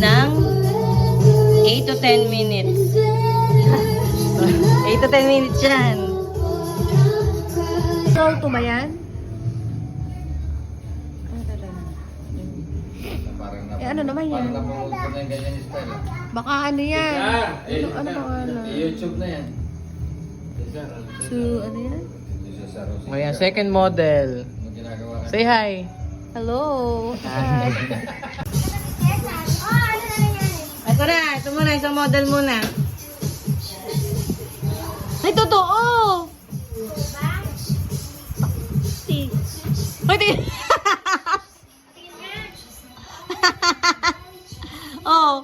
ng 8 to 10 minutes. 8 to 10 minutes yan. Roll to ba yan? Ano naman yan? Parang napanood ko na yung ganyan yung style. Baka ano yan? Ano pangalan? YouTube na yan. Ano yan? O yan, second model. Ano ginagawa ka? Say hi. Hello! Hi. Ito na, ito muna, isang model muna. Ay, totoo! Ay, oh.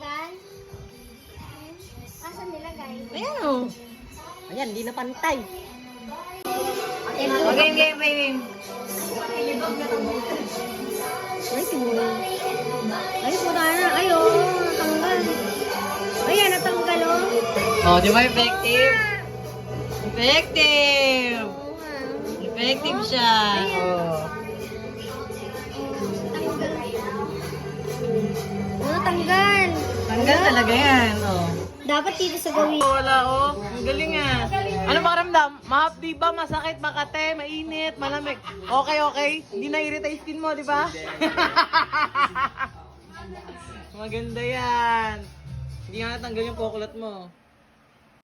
Asan nilagay? Ayan oh. Ayan, di na pantay. Okay, game. Ay, siguro. Ay, wala na. Ay, oh, natanggal. Ayan, natanggal, oh. Oh, di ba effective? Effective! Effective siya. Oh. Oh, natanggal. Tanggal talaga yan. Oh. Dapat dito sa gawin. Wala oh. Ang galing ah. Ano pakiramdam? Di ba? Masakit, makate, mainit, malamig. Okay. Hindi na-irrita yung skin mo, di ba? Maganda yan. Hindi nga natanggal yung kukulat mo.